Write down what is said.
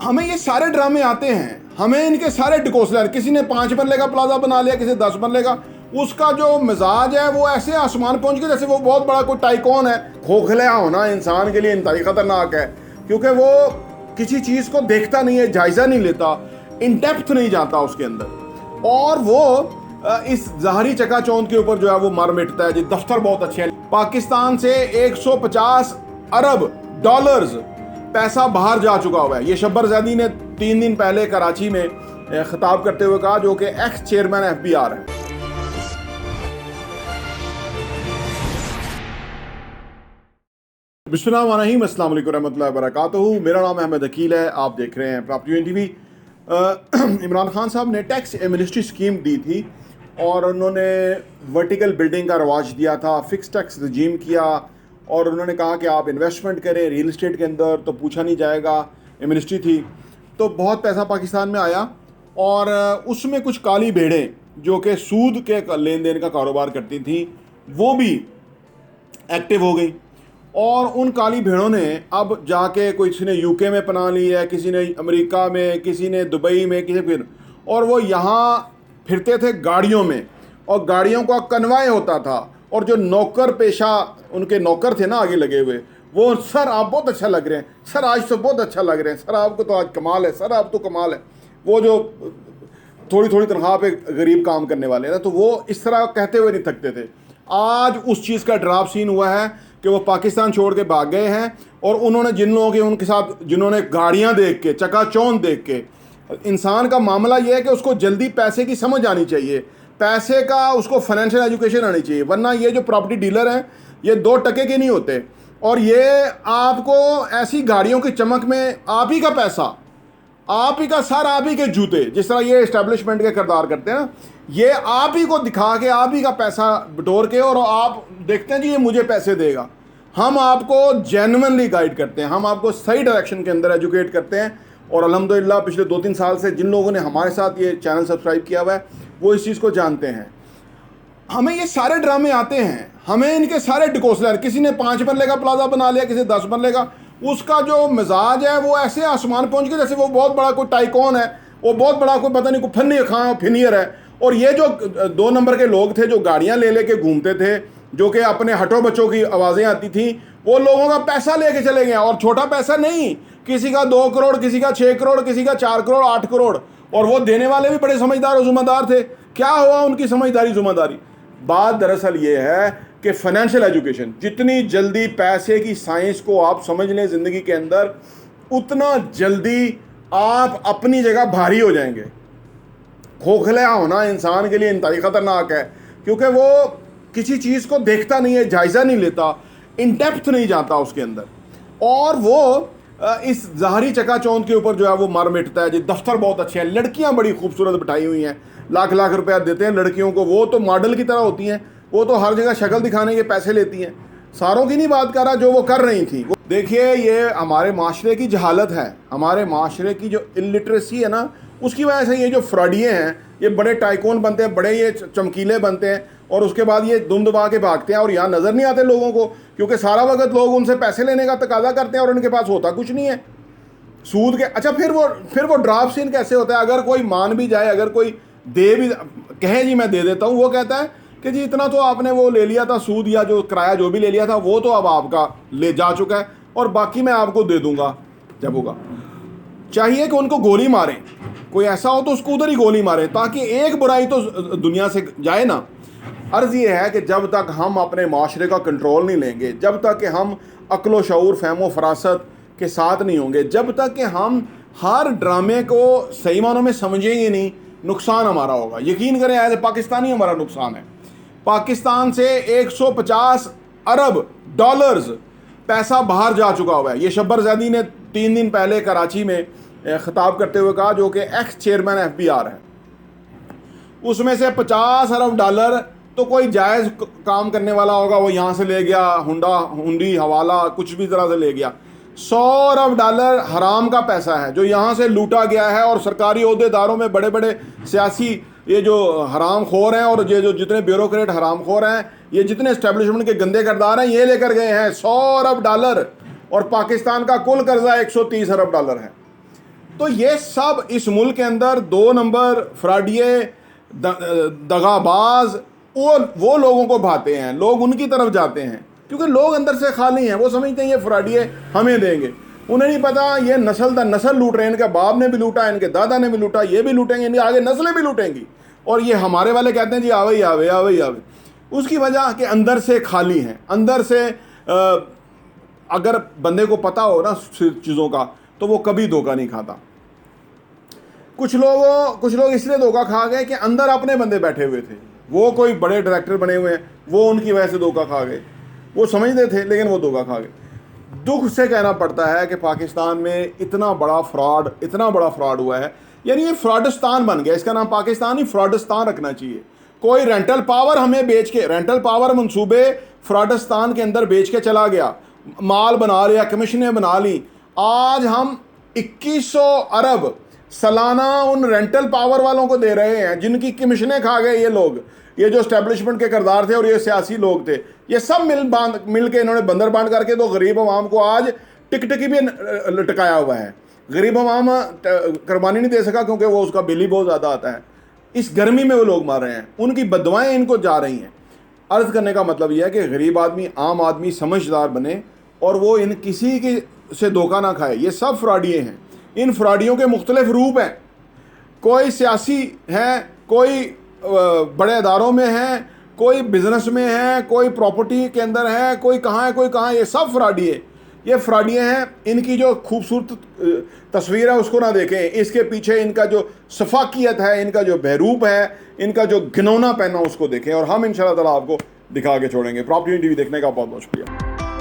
हमें ये सारे ड्रामे आते हैं, हमें इनके सारे डिकोसलर, किसी ने 5 मरले का प्लाजा बना लिया, किसी 10 मरले का, उसका जो मिजाज है वो ऐसे आसमान पहुंच गया जैसे वो बहुत बड़ा कोई टाइकॉन है। खोखला होना इंसान के लिए इंतहाई खतरनाक है, क्योंकि वो किसी चीज़ को देखता नहीं है, जायज़ा नहीं लेता, इन डेप्थ नहीं जाता उसके अंदर, और वो इस ज़ाहरी चकाचौंध के ऊपर जो है वो मर मिटता है। जी दफ्तर बहुत अच्छे हैं। पाकिस्तान से 150 अरब डॉलर्स पैसा बाहर जा चुका हुआ है। ये शब्बर ज़ैदी ने 3 दिन पहले कराची में खिताब करते हुए कहा, जो कि एक्स चेयरमैन FBI है। बिस्मिल्लाहिर्रहमानिर्रहीम, अस्सलाम वालेकुम रहमतुल्लाहि व बरकातहू। मेरा नाम अहमद अकील है, आप देख रहे हैं प्रॉपर्टी टीवी। इमरान खान साहब ने टैक्स एमनेस्टी स्कीम दी थी और उन्होंने वर्टिकल बिल्डिंग का रवाज दिया था, फिक्स टैक्स रजीम किया, और उन्होंने कहा कि आप इन्वेस्टमेंट करें रियल इस्टेट के अंदर तो पूछा नहीं जाएगा। एमनेस्टी थी तो बहुत पैसा पाकिस्तान में आया, और उसमें कुछ काली भेड़ें जो कि सूद के लेन देन का कारोबार करती थी वो भी एक्टिव हो गई, और उन काली भेड़ों ने अब जाके किसी ने यूके में पनाह ली है, किसी ने अमेरिका में, किसी ने दुबई में, किसी फिर, और वो यहाँ फिरते थे गाड़ियों में, और गाड़ियों का कन्वाय होता था, और जो नौकर पेशा उनके नौकर थे ना आगे लगे हुए, वो सर आप बहुत अच्छा लग रहे हैं, सर आज तो बहुत अच्छा लग रहे हैं, सर आपको तो आज कमाल है, सर आप तो कमाल है। वो जो थोड़ी थोड़ी तनख्वाह पे गरीब काम करने वाले ना, तो वो इस तरह कहते हुए नहीं थकते थे। आज उस चीज़ का ड्राफ्ट सीन हुआ है कि वो पाकिस्तान छोड़ के भाग गए हैं, और उन्होंने जिन लोगों के उनके साथ जिन्होंने गाड़ियां देख के, चकाचौंध देख के, इंसान का मामला ये है कि उसको जल्दी पैसे की समझ आनी चाहिए, पैसे का उसको फाइनेंशियल एजुकेशन आनी चाहिए, वरना ये जो प्रॉपर्टी डीलर हैं ये 2 टके के नहीं होते, और ये आपको ऐसी गाड़ियों की चमक में आप ही का पैसा, आप ही का सर, आप ही के जूते, जिस तरह ये इस्टेब्लिशमेंट के किरदार करते हैं ना, ये आप ही को दिखा के आप ही का पैसा बटोर के, और आप देखते हैं जी ये मुझे पैसे देगा। हम आपको जेन्युइनली गाइड करते हैं, हम आपको सही डायरेक्शन के अंदर एजुकेट करते हैं, और अल्हम्दुलिल्लाह पिछले 2-3 साल से जिन लोगों ने हमारे साथ ये चैनल सब्सक्राइब किया हुआ है वो इस चीज़ को जानते हैं। हमें ये सारे ड्रामे आते हैं, हमें इनके सारे डिकोसलर, किसी ने 5 मरले का प्लाजा बना लिया, किसी 10 मरले का, उसका जो मिजाज है वो ऐसे आसमान पहुंच गया जैसे वो बहुत बड़ा कोई टाइकॉन है, वो बहुत बड़ा कोई पता नहीं कोई फनी खां फिनियर है। और ये जो 2 नंबर के लोग थे जो गाड़ियां ले लेके घूमते थे, जो कि अपने हटो बच्चों की आवाज़ें आती थी, वो लोगों का पैसा लेके चले गए, और छोटा पैसा नहीं, किसी का 2 करोड़, किसी का 6 करोड़, किसी का 4 करोड़, 8 करोड़, और वो देने वाले भी बड़े समझदार और ज़िम्मेदार थे। क्या हुआ उनकी समझदारी ज़िम्मेदारी? बात दरअसल ये है कि फाइनेंशियल एजुकेशन, जितनी जल्दी पैसे की साइंस को आप समझ लें ज़िंदगी के अंदर, उतना जल्दी आप अपनी जगह भारी हो जाएंगे। खोखला होना इंसान के लिए इंतहाई खतरनाक है, क्योंकि वो किसी चीज़ को देखता नहीं है, जायज़ा नहीं लेता, इन डेप्थ नहीं जाता उसके अंदर, और वो इस ज़ाहरी चकाचौंध के ऊपर जो है वो मर मिटता है। जी दफ्तर बहुत अच्छे हैं, लड़कियां बड़ी खूबसूरत बिठाई हुई हैं, लाख लाख रुपया देते हैं लड़कियों को, वो तो मॉडल की तरह होती हैं, वो तो हर जगह शक्ल दिखाने के पैसे लेती हैं। सारों की नहीं बात कर रहा, जो वो कर रही थी। देखिए ये हमारे माशरे की जहालत है, हमारे माशरे की जो इलिटरेसी है ना, उसकी वजह से ये जो फ्रॉडिये हैं ये बड़े टाइकून बनते हैं, बड़े ये चमकीले बनते हैं, और उसके बाद ये दुम दबा के भागते हैं, और यहाँ नज़र नहीं आते लोगों को, क्योंकि सारा वक्त लोग उनसे पैसे लेने का तकाजा करते हैं और उनके पास होता कुछ नहीं है सूद के। अच्छा, फिर वो ड्राफ्ट सीन कैसे होता है? अगर कोई मान भी जाए, अगर कोई दे भी कहे जी मैं दे देता हूँ, वो कहता है कि जी इतना तो आपने वो ले लिया था सूद, या जो किराया जो भी ले लिया था वो तो अब आपका ले जा चुका है, और बाकी मैं आपको दे दूंगा जब होगा। चाहिए कि उनको गोली मारें, कोई ऐसा हो तो उसको उधर ही गोली मारें, ताकि एक बुराई तो दुनिया से जाए ना। अर्ज़ ये है कि जब तक हम अपने माशरे का कंट्रोल नहीं लेंगे, जब तक कि हम अक्ल व शऊर, फ़हम व फरासत के साथ नहीं होंगे, जब तक कि हम हर ड्रामे को सही मानों में समझेंगे नहीं, नुकसान हमारा होगा। यकीन करें एज ए पाकिस्तानी हमारा नुकसान है। पाकिस्तान से 150 अरब डॉलर्स पैसा बाहर जा चुका हुआ है। ये शब्बर ज़ैदी ने 3 दिन पहले कराची में खिताब करते हुए कहा, जो कि एक्स चेयरमैन FBI है। उसमें से 50 अरब डॉलर तो कोई जायज़ काम करने वाला होगा, वो यहाँ से ले गया, हुंडी हवाला कुछ भी तरह से ले गया। 100 अरब डॉलर हराम का पैसा है जो यहाँ से लूटा गया है, और सरकारी ओहदेदारों में बड़े बड़े सियासी ये जो हराम खोर हैं, और ये जो जितने ब्यूरोक्रेट हराम खोर हैं, ये जितने इस्टेब्लिशमेंट के गंदे किरदार हैं, ये लेकर गए हैं 100 अरब डॉलर, और पाकिस्तान का कुल कर्जा 130 अरब डॉलर है। तो ये सब इस मुल्क के अंदर 2 नंबर फ्रॉडिये, दगाबाज वो लोगों को भाते हैं, लोग उनकी तरफ जाते हैं क्योंकि लोग अंदर से खाली हैं। वो समझते हैं ये फ्रॉडिये हमें देंगे, उन्हें नहीं पता ये नस्ल दर नस्ल लूट रहे हैं। इनके बाप ने भी लूटा, इनके दादा ने भी लूटा, ये भी लूटेंगे, इनकी आगे नस्लें भी लूटेंगी। और ये हमारे वाले कहते हैं जी आवे ही आवे आवे ही आवे। उसकी वजह कि अंदर से खाली हैं, अंदर से अगर बंदे को पता हो ना चीज़ों का तो वो कभी धोखा नहीं खाता। कुछ लोग इसलिए धोखा खा गए कि अंदर अपने बंदे बैठे हुए थे, वो कोई बड़े डायरेक्टर बने हुए हैं, वो उनकी वजह से धोखा खा गए। वो समझते थे लेकिन वो धोखा खा गए। दुख से कहना पड़ता है कि पाकिस्तान में इतना बड़ा फ्रॉड हुआ है। यानी ये फ्रॉडिस्तान बन गया, इसका नाम पाकिस्तान ही फ्रॉडिस्तान रखना चाहिए। कोई रेंटल पावर हमें बेच के, रेंटल पावर मंसूबे फ्रॉडिस्तान के अंदर बेच के चला गया, माल बना लिया, कमीशनें बना ली। आज हम 2100 अरब सालाना उन रेंटल पावर वालों को दे रहे हैं जिनकी कमीशनें खा गए ये लोग, ये जो एस्टेब्लिशमेंट के किरदार थे और ये सियासी लोग थे। ये सब मिल के इन्होंने बंदर बांध करके तो गरीब अवाम को आज टिकटकी भी लटकाया हुआ है। गरीब अवाम कुर्बानी नहीं दे सका क्योंकि वो उसका बिल ही बहुत ज़्यादा आता है। इस गर्मी में वो लोग मार रहे हैं, उनकी बददुआएं इनको जा रही हैं। अर्ज़ करने का मतलब यह है कि गरीब आदमी, आम आदमी समझदार बने और वो इन किसी के से धोखा ना खाए। ये सब फ्रॉडिये हैं। इन फ्रॉडियों के मुख्तलिफ रूप हैं। कोई सियासी है, कोई बड़े अदारों में है, कोई बिजनेस में है, कोई प्रॉपर्टी के अंदर है, कोई कहाँ है, कोई कहाँ है। ये सब फ्रॉडिये, ये फ्रॉडिये हैं। इनकी जो खूबसूरत तस्वीर है उसको ना देखें, इसके पीछे इनका जो सफाकियत है, इनका जो बहरूप है, इनका जो घिनौना पहना उसको देखें। और हम इंशाअल्लाह ताला आपको दिखा के छोड़ेंगे। प्रॉपर्टी टीवी देखने का बहुत बहुत शुक्रिया।